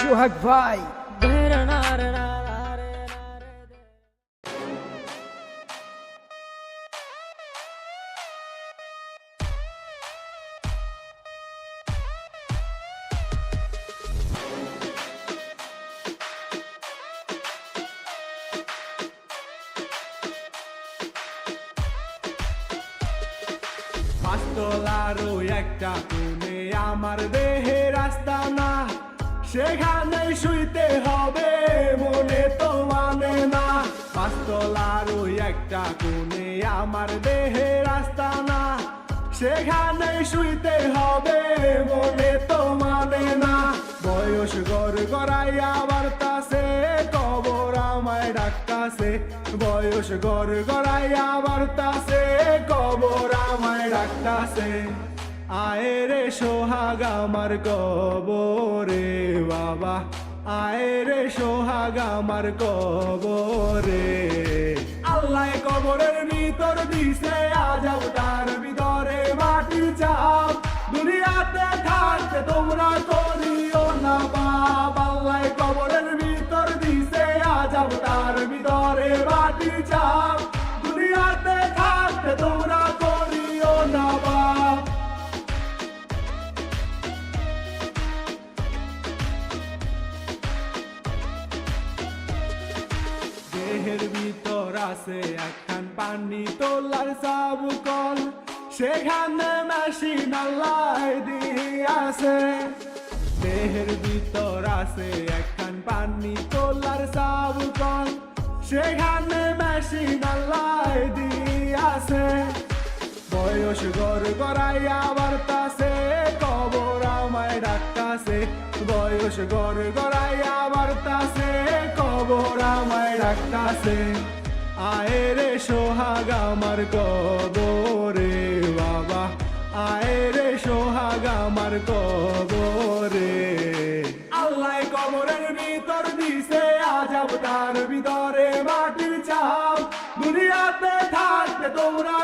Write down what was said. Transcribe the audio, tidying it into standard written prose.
সোহাগ ভাই। পাঁচতলারও একটা কোণে আমার দেহের আস্তানা, সেখানে শুইতে হবে মনে তো মানে না। পাঁচতলারও একটা কোণে আমার দেহের আস্তানা, সেখানে শুইতে হবে মনে তো মানে না। বয়স গড় গড়াইয়া বার্তাছে, কবর আমায় ডাকতাছে। বয়স গড় গড়াইয়া বার্তাছে, কবর আমায় ডাকতাছে। আয় রে সোহাগ আমার কবরে বাবা, আয় রে সোহাগ আমার কবরে। আল্লাহ কবরের ভিতর দিছে আজাব, তার ভিতরে মাটির চাপ। দুনিয়াতে থাকতে তোমরা করিও না পাপ। আল্লাহ কবরের ভিতর দিছে আজাব, তার ভিতরে মাটির চাপ। দুনিয়াতে থাকতে তোমরা করিও না পাপ। দেহের ভিতর আছে একখান পানি তোলার সাবুকল, সেখানে মেশিন আল্লাহ দিয়াছে। দেহের ভিতর আছে একখান পানি তোলার সাবুকল, সেখানে মেশিন আল্লাহ দিয়াছে। বয়স গড় গড়াইয়া বার্তাছে, কবর আমায় ডাকতাছে। বয়স গড় গড়াইয়া বার্তাছে, কবর আমায় ডাকতাছে। আয় রে সোহাগ আমার কবরে বাবা, আয় রে সোহাগ আমার কবরে। আল্লাহ কবরের ভিতর দিছে আজাব, তার ভিতরে মাটির চাপ। দুনিয়াতে থাকতে তোমরা